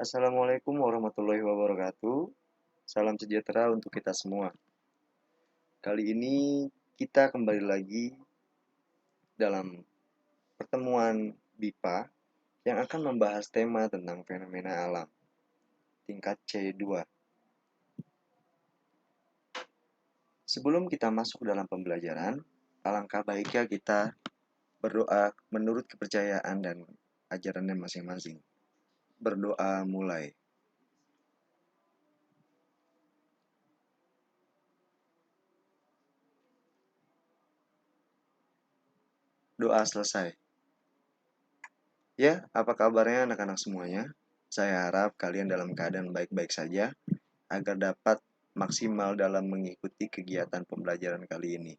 Assalamualaikum warahmatullahi wabarakatuh. Salam sejahtera untuk kita semua. Kali ini kita kembali lagi dalam pertemuan BIPA yang akan membahas tema tentang fenomena alam tingkat C2. Sebelum kita masuk ke dalam pembelajaran, alangkah baiknya kita berdoa menurut kepercayaan dan ajarannya masing-masing. Berdoa mulai. Doa selesai. Ya, apa kabarnya anak-anak semuanya? Saya harap kalian dalam keadaan baik-baik saja agar dapat maksimal dalam mengikuti kegiatan pembelajaran kali ini.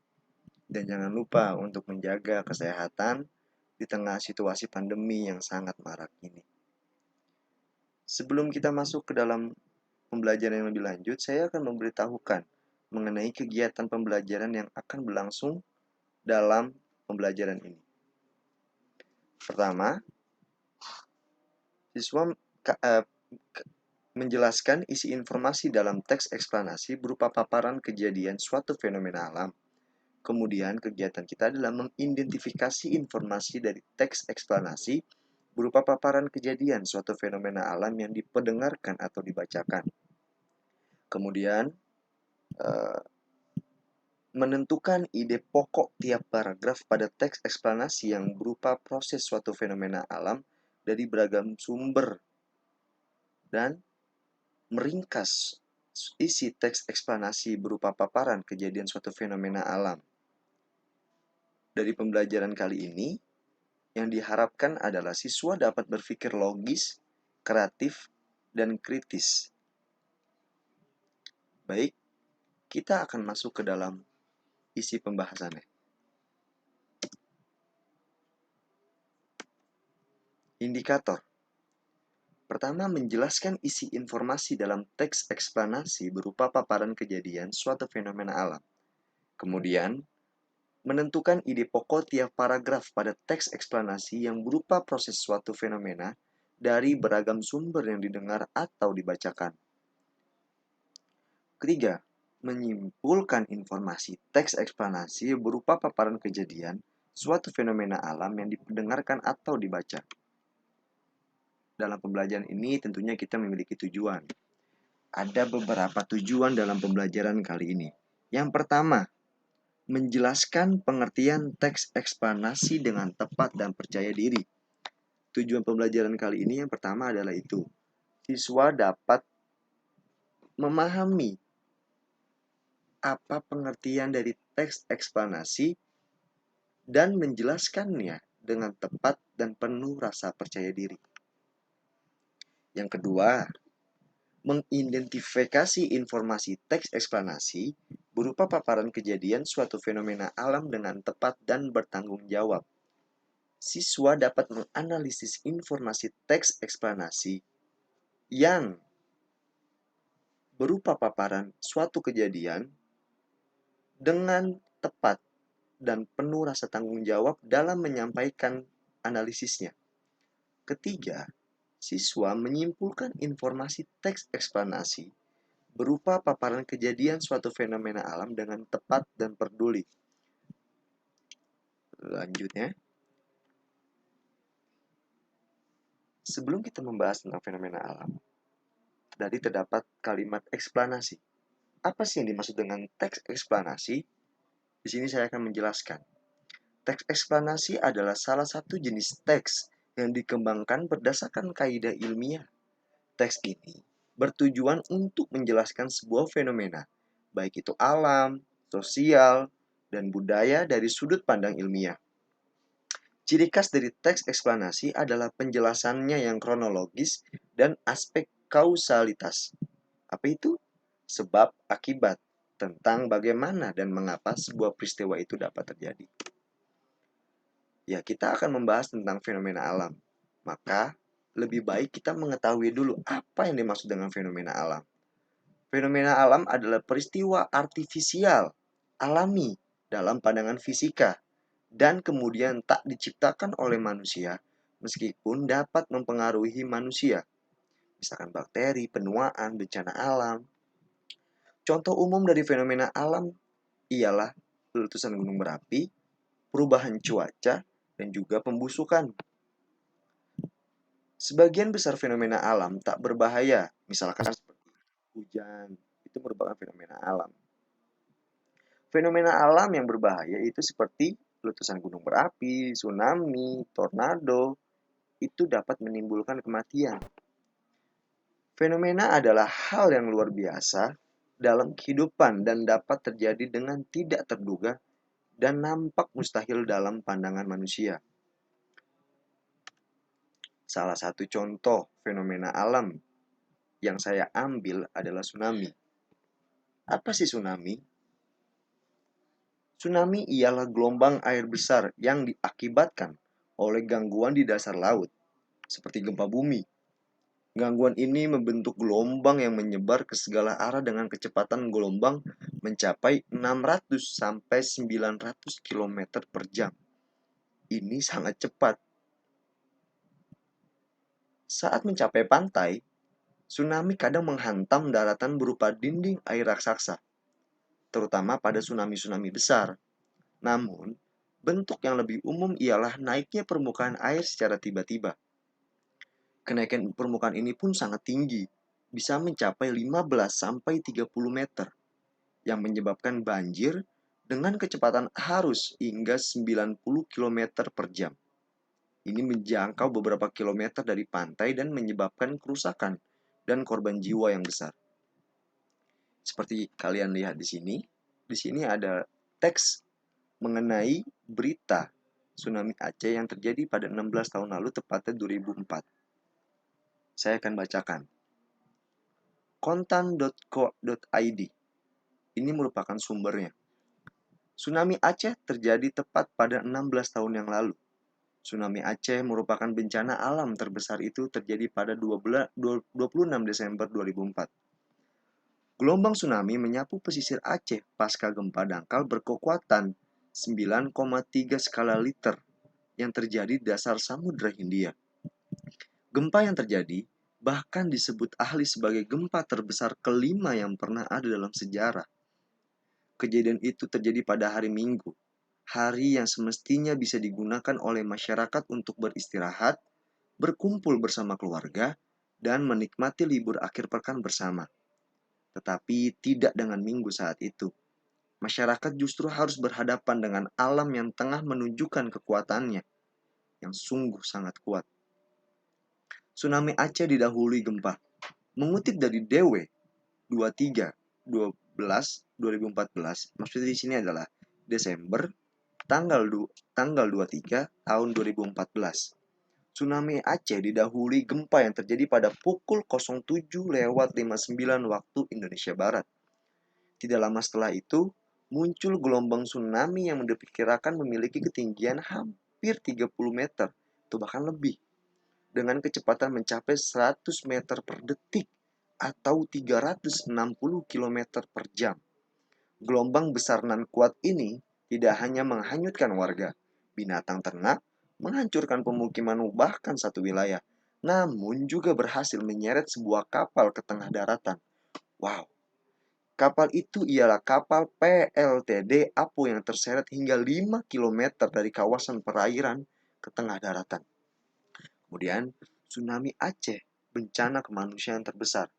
Dan jangan lupa untuk menjaga kesehatan di tengah situasi pandemi yang sangat marak ini. Sebelum kita masuk ke dalam pembelajaran yang lebih lanjut, saya akan memberitahukan mengenai kegiatan pembelajaran yang akan berlangsung dalam pembelajaran ini. Pertama, siswa menjelaskan isi informasi dalam teks eksplanasi berupa paparan kejadian suatu fenomena alam. Kemudian kegiatan kita adalah mengidentifikasi informasi dari teks eksplanasi berupa paparan kejadian suatu fenomena alam yang diperdengarkan atau dibacakan. Kemudian menentukan ide pokok tiap paragraf pada teks eksplanasi yang berupa proses suatu fenomena alam dari beragam sumber dan meringkas isi teks eksplanasi berupa paparan kejadian suatu fenomena alam. Dari pembelajaran kali ini, yang diharapkan adalah siswa dapat berpikir logis, kreatif, dan kritis. Baik, kita akan masuk ke dalam isi pembahasannya. Indikator. Pertama, menjelaskan isi informasi dalam teks eksplanasi berupa paparan kejadian suatu fenomena alam. Kemudian, menentukan ide pokok tiap paragraf pada teks eksplanasi yang berupa proses suatu fenomena dari beragam sumber yang didengar atau dibacakan. Ketiga, menyimpulkan informasi teks eksplanasi berupa paparan kejadian suatu fenomena alam yang didengarkan atau dibaca. Dalam pembelajaran ini tentunya kita memiliki tujuan. Ada beberapa tujuan dalam pembelajaran kali ini. Yang pertama, menjelaskan pengertian teks eksplanasi dengan tepat dan percaya diri. Tujuan pembelajaran kali ini yang pertama adalah itu. Siswa dapat memahami apa pengertian dari teks eksplanasi dan menjelaskannya dengan tepat dan penuh rasa percaya diri. Yang kedua, mengidentifikasi informasi teks eksplanasi berupa paparan kejadian suatu fenomena alam dengan tepat dan bertanggung jawab. Siswa dapat menganalisis informasi teks eksplanasi yang berupa paparan suatu kejadian dengan tepat dan penuh rasa tanggung jawab dalam menyampaikan analisisnya. Ketiga, siswa menyimpulkan informasi teks eksplanasi berupa paparan kejadian suatu fenomena alam dengan tepat dan peduli. Lanjutnya, sebelum kita membahas tentang fenomena alam, tadi terdapat kalimat eksplanasi. Apa sih yang dimaksud dengan teks eksplanasi? Di sini saya akan menjelaskan. Teks eksplanasi adalah salah satu jenis teks yang dikembangkan berdasarkan kaidah ilmiah. Teks ini bertujuan untuk menjelaskan sebuah fenomena, baik itu alam, sosial, dan budaya dari sudut pandang ilmiah. Ciri khas dari teks eksplanasi adalah penjelasannya yang kronologis dan aspek kausalitas. Apa itu? Sebab akibat, tentang bagaimana dan mengapa sebuah peristiwa itu dapat terjadi. Ya, kita akan membahas tentang fenomena alam. Maka, lebih baik kita mengetahui dulu apa yang dimaksud dengan fenomena alam. Fenomena alam adalah peristiwa artifisial, alami, dalam pandangan fisika, dan kemudian tak diciptakan oleh manusia, meskipun dapat mempengaruhi manusia. misalkan bakteri, penuaan, bencana alam. Contoh umum dari fenomena alam ialah letusan gunung berapi, perubahan cuaca, dan juga pembusukan. Sebagian besar fenomena alam tak berbahaya, misalkan seperti hujan, itu merupakan fenomena alam. Fenomena alam yang berbahaya itu seperti letusan gunung berapi, tsunami, tornado, itu dapat menimbulkan kematian. Fenomena adalah hal yang luar biasa dalam kehidupan dan dapat terjadi dengan tidak terduga dan nampak mustahil dalam pandangan manusia. Salah satu contoh fenomena alam yang saya ambil adalah tsunami. Apa sih tsunami? Tsunami ialah gelombang air besar yang diakibatkan oleh gangguan di dasar laut, seperti gempa bumi. Gangguan ini membentuk gelombang yang menyebar ke segala arah dengan kecepatan gelombang mencapai 600 sampai 900 km per jam. Ini sangat cepat. Saat mencapai pantai, tsunami kadang menghantam daratan berupa dinding air raksasa, terutama pada tsunami-tsunami besar. Namun, bentuk yang lebih umum ialah naiknya permukaan air secara tiba-tiba. Kenaikan permukaan ini pun sangat tinggi, bisa mencapai 15 sampai 30 meter, yang menyebabkan banjir dengan kecepatan arus hingga 90 km per jam. Ini menjangkau beberapa kilometer dari pantai dan menyebabkan kerusakan dan korban jiwa yang besar. Seperti kalian lihat di sini ada teks mengenai berita tsunami Aceh yang terjadi pada 16 tahun lalu, tepatnya 2004. Saya akan bacakan. Kontan.co.id. Ini merupakan sumbernya. Tsunami Aceh terjadi tepat pada 16 tahun yang lalu. Tsunami Aceh merupakan bencana alam terbesar itu terjadi pada 26 Desember 2004. Gelombang tsunami menyapu pesisir Aceh pasca gempa dangkal berkekuatan 9,3 skala Richter yang terjadi di dasar Samudra Hindia. Gempa yang terjadi bahkan disebut ahli sebagai gempa terbesar kelima yang pernah ada dalam sejarah. Kejadian itu terjadi pada hari Minggu, hari yang semestinya bisa digunakan oleh masyarakat untuk beristirahat, berkumpul bersama keluarga, dan menikmati libur akhir pekan bersama. Tetapi tidak dengan Minggu saat itu. Masyarakat justru harus berhadapan dengan alam yang tengah menunjukkan kekuatannya, yang sungguh sangat kuat. Tsunami Aceh didahului gempa. Mengutip dari DW 23/12/2014, maksudnya di sini adalah Desember tanggal 23 tahun 2014. Tsunami Aceh didahului gempa yang terjadi pada pukul 07.59 waktu Indonesia Barat. Tidak lama setelah itu, muncul gelombang tsunami yang diperkirakan memiliki ketinggian hampir 30 meter, atau bahkan lebih, dengan kecepatan mencapai 100 meter per detik atau 360 km per jam. Gelombang besar nan kuat ini tidak hanya menghanyutkan warga, binatang ternak, menghancurkan pemukiman bahkan satu wilayah, namun juga berhasil menyeret sebuah kapal ke tengah daratan. Wow, kapal itu ialah kapal PLTD Apo yang terseret hingga 5 km dari kawasan perairan ke tengah daratan. Kemudian, tsunami Aceh, bencana kemanusiaan terbesar.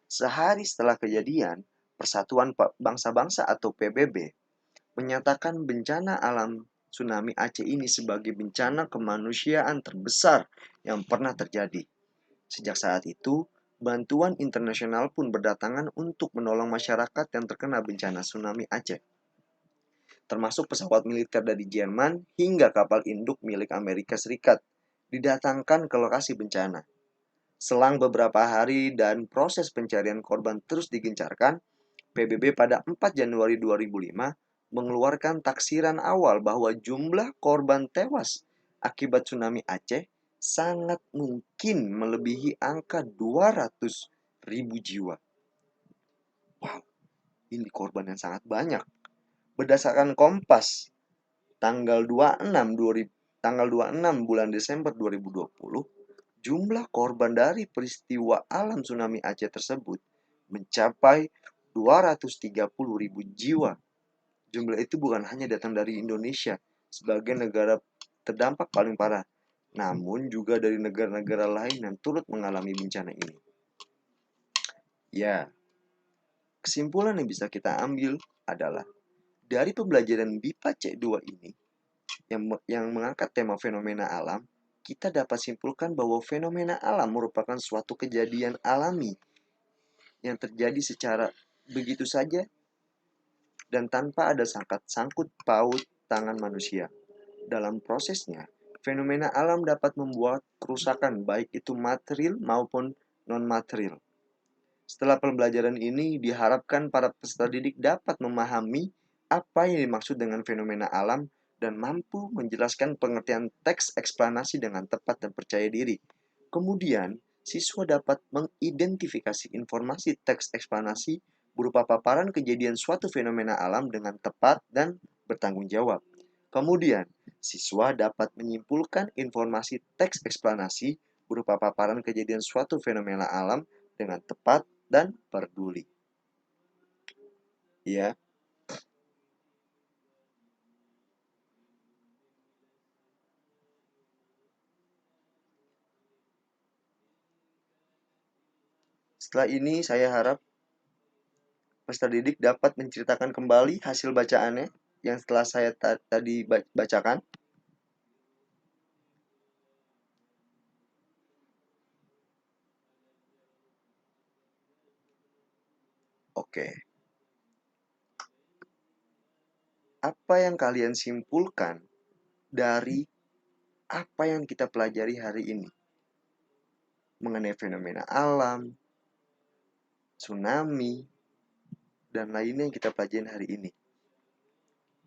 Sehari setelah kejadian, Persatuan Bangsa-Bangsa atau PBB menyatakan bencana alam tsunami Aceh ini sebagai bencana kemanusiaan terbesar yang pernah terjadi. Sejak saat itu, bantuan internasional pun berdatangan untuk menolong masyarakat yang terkena bencana tsunami Aceh. Termasuk pesawat militer dari Jerman hingga kapal induk milik Amerika Serikat didatangkan ke lokasi bencana. Selang beberapa hari dan proses pencarian korban terus digencarkan, PBB pada 4 Januari 2005 mengeluarkan taksiran awal bahwa jumlah korban tewas akibat tsunami Aceh sangat mungkin melebihi angka 200.000 jiwa. Wow, ini korban yang sangat banyak. Berdasarkan Kompas, tanggal 26 bulan Desember 2020, jumlah korban dari peristiwa alam tsunami Aceh tersebut mencapai 230.000 jiwa. Jumlah itu bukan hanya datang dari Indonesia sebagai negara terdampak paling parah, namun juga dari negara-negara lain yang turut mengalami bencana ini. Ya, kesimpulan yang bisa kita ambil adalah dari pembelajaran BIPA C2 ini yang mengangkat tema fenomena alam, kita dapat simpulkan bahwa fenomena alam merupakan suatu kejadian alami yang terjadi secara begitu saja dan tanpa ada sangkut paut tangan manusia. Dalam prosesnya, fenomena alam dapat membuat kerusakan baik itu material maupun non-material. Setelah pembelajaran ini, diharapkan para peserta didik dapat memahami apa yang dimaksud dengan fenomena alam dan mampu menjelaskan pengertian teks eksplanasi dengan tepat dan percaya diri. Kemudian, siswa dapat mengidentifikasi informasi teks eksplanasi berupa paparan kejadian suatu fenomena alam dengan tepat dan bertanggung jawab. Kemudian, siswa dapat menyimpulkan informasi teks eksplanasi berupa paparan kejadian suatu fenomena alam dengan tepat dan peduli. Ya, setelah ini saya harap peserta didik dapat menceritakan kembali hasil bacaannya yang setelah saya tadi bacakan. Oke, apa yang kalian simpulkan dari apa yang kita pelajari hari ini mengenai fenomena alam, tsunami, dan lainnya yang kita pelajari hari ini?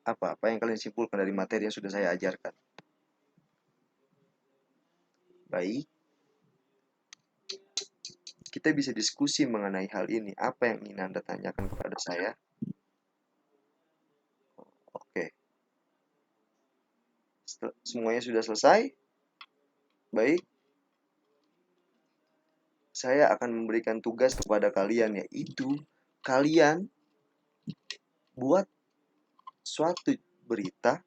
Apa yang kalian simpulkan dari materi yang sudah saya ajarkan? Baik, kita bisa diskusi mengenai hal ini. Apa yang ingin Anda tanyakan kepada saya? Oke, semuanya sudah selesai? Baik, saya akan memberikan tugas kepada kalian, yaitu kalian buat suatu berita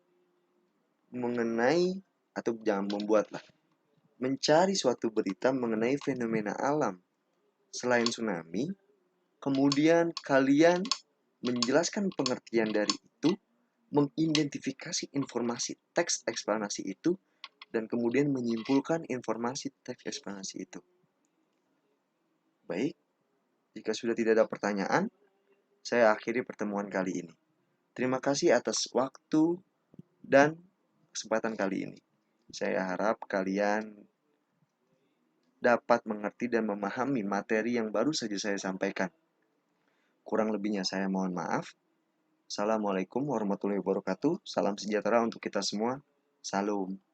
mengenai, atau jangan membuatlah, mencari suatu berita mengenai fenomena alam selain tsunami, kemudian kalian menjelaskan pengertian dari itu, mengidentifikasi informasi teks eksplanasi itu, dan kemudian menyimpulkan informasi teks eksplanasi itu. Baik, jika sudah tidak ada pertanyaan, saya akhiri pertemuan kali ini. Terima kasih atas waktu dan kesempatan kali ini. Saya harap kalian dapat mengerti dan memahami materi yang baru saja saya sampaikan. Kurang lebihnya saya mohon maaf. Assalamualaikum warahmatullahi wabarakatuh. Salam sejahtera untuk kita semua. Salam.